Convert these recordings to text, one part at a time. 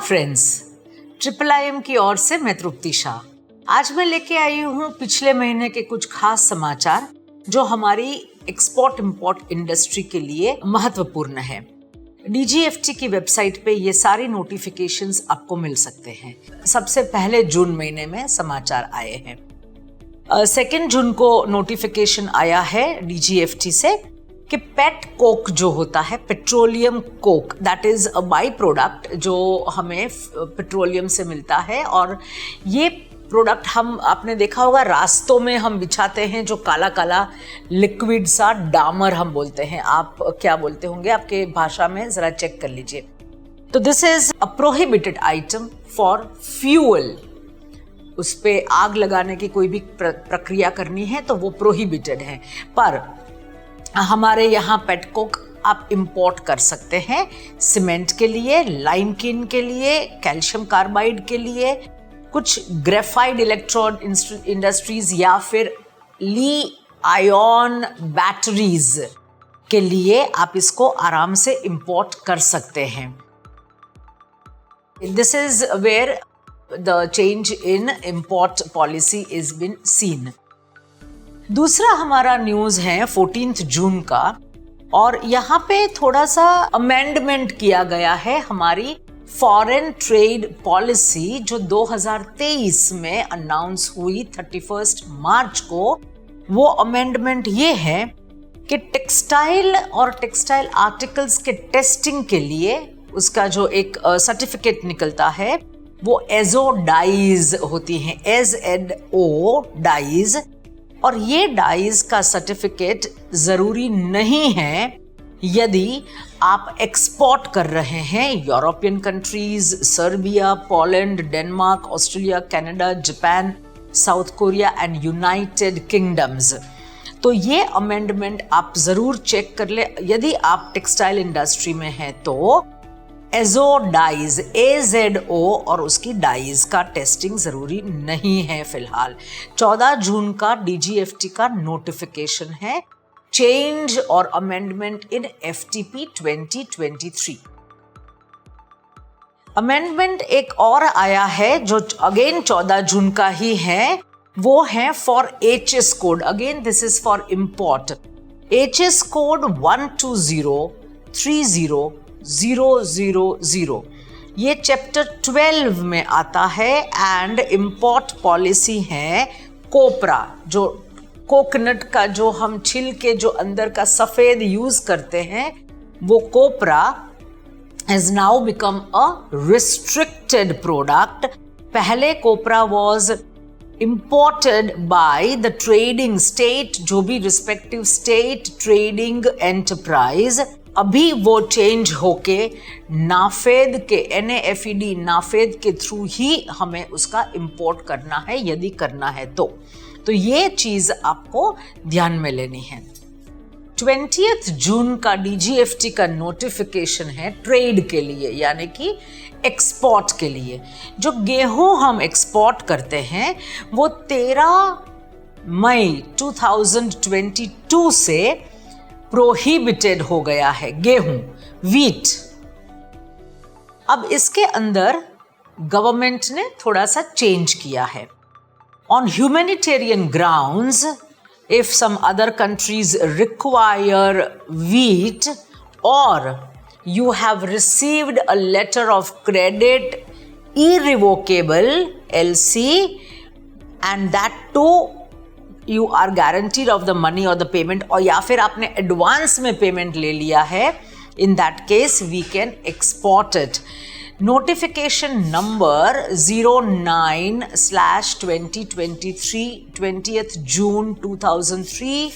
Friends, triple IM की ओर से मैं तृप्ति शाह। आज मैं लेके आई हूँ पिछले महीने के कुछ खास समाचार जो हमारी एक्सपोर्ट इंपोर्ट इंडस्ट्री के लिए महत्वपूर्ण है। DGFT की वेबसाइट पे ये सारी नोटिफिकेशंस आपको मिल सकते हैं। सबसे पहले जून महीने में समाचार आए हैं। 2 जून को नोटिफिकेशन आया है DGFT से कि पेट कोक जो होता है, petroleum Coke, that is a by product जो हमें पेट्रोलियम से मिलता है। और ये प्रोडक्ट आपने देखा होगा रास्तों में हम बिछाते हैं, जो काला काला लिक्विड सा डामर हम बोलते हैं। आप क्या बोलते होंगे आपके भाषा में, जरा चेक कर लीजिए। तो this is a prohibited item for fuel. उस पे आग लगाने की कोई भी प्रक्रिया करनी है तो वो प्रोहिबिटेड है। पर हमारे यहाँ पेट कोक आप इंपोर्ट कर सकते हैं सीमेंट के लिए, लाइमकिन के लिए, कैल्शियम कार्बाइड के लिए, कुछ ग्रेफाइट इलेक्ट्रोड इंडस्ट्रीज या फिर ली आयन बैटरीज के लिए आप इसको आराम से इंपोर्ट कर सकते हैं। This is where the change in import policy is been seen. दूसरा हमारा न्यूज है 14 जून का, और यहाँ पे थोड़ा सा अमेंडमेंट किया गया है हमारी फॉरेन ट्रेड पॉलिसी जो 2023 में अनाउंस हुई 31 मार्च को। वो अमेंडमेंट ये है कि टेक्सटाइल और टेक्सटाइल आर्टिकल्स के टेस्टिंग के लिए उसका जो एक सर्टिफिकेट निकलता है वो एजो डाइज होती हैं, SZO डाइज। और ये डाइज का सर्टिफिकेट जरूरी नहीं है यदि आप एक्सपोर्ट कर रहे हैं European countries, Serbia, Poland, Denmark, Australia, Canada, Japan, south Korea and United kingdoms. तो ये अमेंडमेंट आप जरूर चेक कर ले। यदि आप टेक्सटाइल इंडस्ट्री में हैं तो एजो डाइज, AZO और उसकी डाइज का टेस्टिंग जरूरी नहीं है फिलहाल। 14 जून का DGFT का नोटिफिकेशन है, चेंज और अमेंडमेंट इन FTP 2023। अमेंडमेंट एक और आया है जो अगेन 14 जून का ही है, वो है for HS code. Again this is for import. HS code 1203000। ये चैप्टर 12 में आता है एंड इंपोर्ट पॉलिसी है कोपरा, जो कोकोनट का जो हम छिलके जो अंदर का सफेद यूज करते हैं वो कोपरा has now become a restricted product. पहले कोपरा was imported by the trading state, जो भी respective state trading enterprise। अभी वो चेंज होके नाफेद के NAFED नाफेद के थ्रू ही हमें उसका इंपोर्ट करना है यदि करना है तो ये चीज आपको ध्यान में लेनी है। 20 जून का DGFT का नोटिफिकेशन है ट्रेड के लिए, यानी कि एक्सपोर्ट के लिए। जो गेहूं हम एक्सपोर्ट करते हैं वो 13 मई 2022 से प्रोहिबिटेड हो गया है, गेहूं, वीट। अब इसके अंदर गवर्नमेंट ने थोड़ा सा चेंज किया है। On humanitarian grounds, if some other countries require wheat or you have received a letter of credit irrevocable LC and that too you are guaranteed of the money or the payment, और या फिर आपने advance में payment ले लिया है, in that case we can export it. Notification number 09/2023 20 जून 2003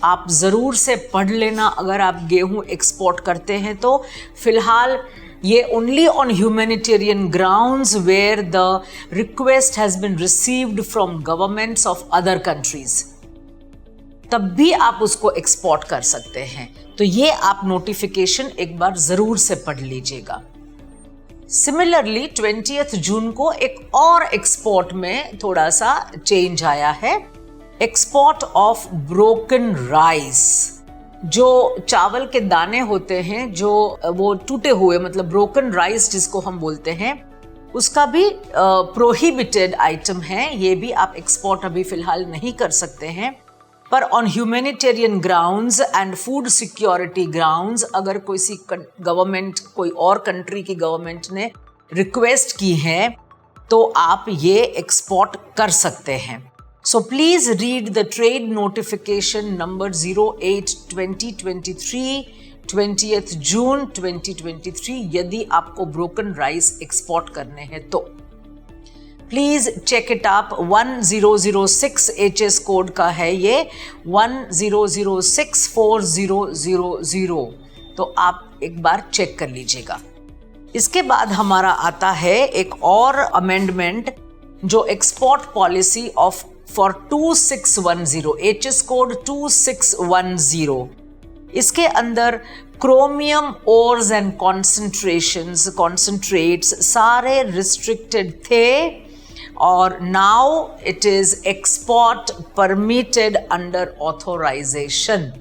आप ज़रूर से पढ़ लेना अगर आप गेहूं एक्सपोर्ट करते हैं तो। फिलहाल ये only on humanitarian grounds where the request has been received from governments of other countries, तब भी आप उसको एक्सपोर्ट कर सकते हैं। तो ये आप नोटिफिकेशन एक बार ज़रूर से पढ़ लीजिएगा। सिमिलरली 20 जून को एक और एक्सपोर्ट में थोड़ा सा चेंज आया है। एक्सपोर्ट ऑफ ब्रोकन राइस, जो चावल के दाने होते हैं जो वो टूटे हुए, मतलब ब्रोकन राइस जिसको हम बोलते हैं, उसका भी प्रोहिबिटेड आइटम है, ये भी आप एक्सपोर्ट अभी फिलहाल नहीं कर सकते हैं। पर on humanitarian grounds and food security grounds अगर कोई गवर्नमेंट, कोई और कंट्री की गवर्नमेंट ने रिक्वेस्ट की है तो आप ये एक्सपोर्ट कर सकते हैं। So please read the trade notification number 08/2023 20th June 2023 यदि आपको ब्रोकन राइस एक्सपोर्ट करने हैं तो please check it up. 1006 HS code का है ये, 10064000, तो आप एक बार चेक कर लीजिएगा। इसके बाद हमारा आता है एक और अमेंडमेंट जो export policy of for 2610, HS code 2610। इसके अंदर क्रोमियम ओर्स एंड कॉन्सेंट्रेट्स सारे रिस्ट्रिक्टेड थे और now it is export permitted under authorisation.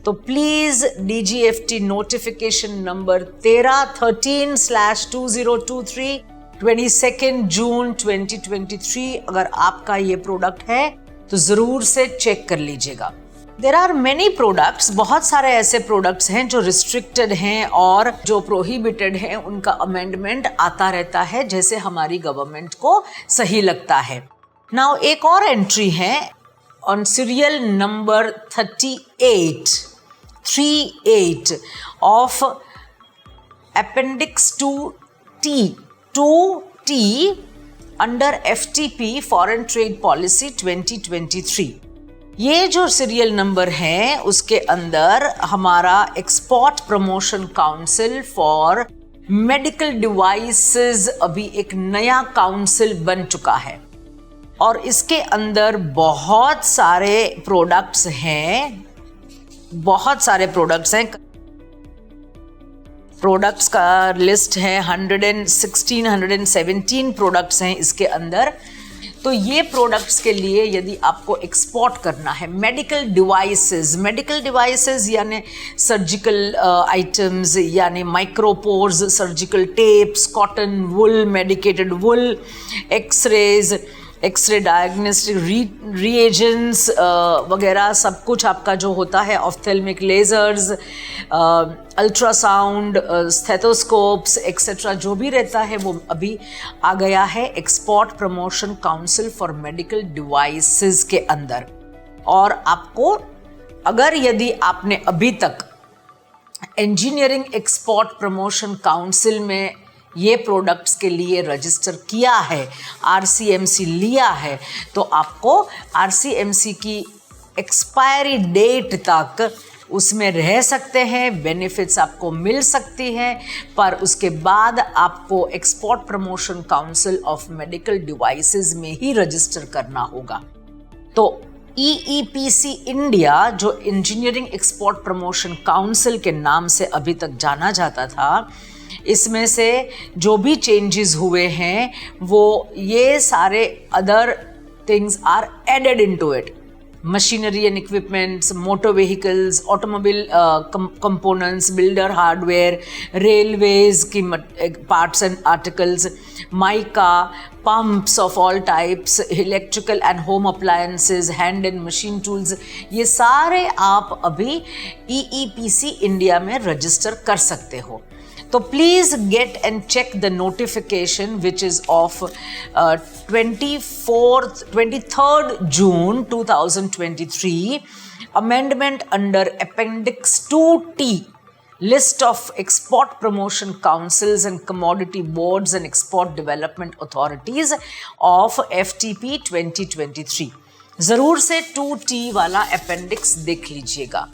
तो please DGFT notification number 13/2023 22 June 2023 अगर आपका ये प्रोडक्ट है तो जरूर से चेक कर लीजिएगा। देयर आर मेनी प्रोडक्ट्स, बहुत सारे ऐसे प्रोडक्ट्स हैं जो रिस्ट्रिक्टेड हैं और जो प्रोहिबिटेड हैं, उनका अमेंडमेंट आता रहता है जैसे हमारी गवर्नमेंट को सही लगता है। नाउ एक और एंट्री है on serial number 38 of appendix 2T under FTP foreign trade policy 2023। ये जो सीरियल नंबर है उसके अंदर हमारा export promotion council for medical devices अभी एक नया काउंसिल बन चुका है और इसके अंदर बहुत सारे प्रोडक्ट्स हैं। प्रोडक्ट्स का लिस्ट है 117 प्रोडक्ट्स हैं इसके अंदर। तो ये प्रोडक्ट्स के लिए यदि आपको एक्सपोर्ट करना है, मेडिकल डिवाइसेस यानी सर्जिकल आइटम्स यानी micropores, surgical tapes, cotton wool, medicated wool, X-ray diagnostic reagents वगैरह सब कुछ आपका जो होता है, ophthalmic lasers, ultrasound, stethoscopes etcetera जो भी रहता है वो अभी आ गया है export promotion council for medical devices के अंदर। और आपको अगर यदि आपने अभी तक इंजीनियरिंग एक्सपोर्ट प्रमोशन काउंसिल में ये प्रोडक्ट्स के लिए रजिस्टर किया है, RCMC लिया है, तो आपको RCMC की एक्सपायरी डेट तक उसमें रह सकते हैं, बेनिफिट्स आपको मिल सकती हैं, पर उसके बाद आपको export promotion council of medical devices में ही रजिस्टर करना होगा। तो EEPC इंडिया जो इंजीनियरिंग एक्सपोर्ट प्रमोशन काउंसिल के नाम से अभी तक जाना जाता था, इसमें से जो भी चेंजेस हुए हैं वो ये सारे other things are added into it. Machinery and equipments, motor vehicles, automobile components, builder hardware, railways की parts and articles, mica, pumps of all types, electrical and home appliances, hand and machine tools, ये सारे आप अभी EEPC India में register कर सकते हो। तो please get and check the notification which is of 23rd June 2023, amendment under Appendix 2T, list of export promotion councils and commodity boards and export development authorities of FTP 2023। जरूर से 2T वाला appendix देख लीजिएगा।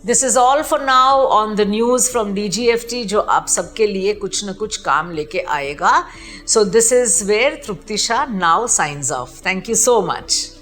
This is all for now on the news from DGFT, जो आप सबके लिए कुछ न कुछ काम लेके आएगा। So this is where Trupti Shah now signs off. Thank you so much.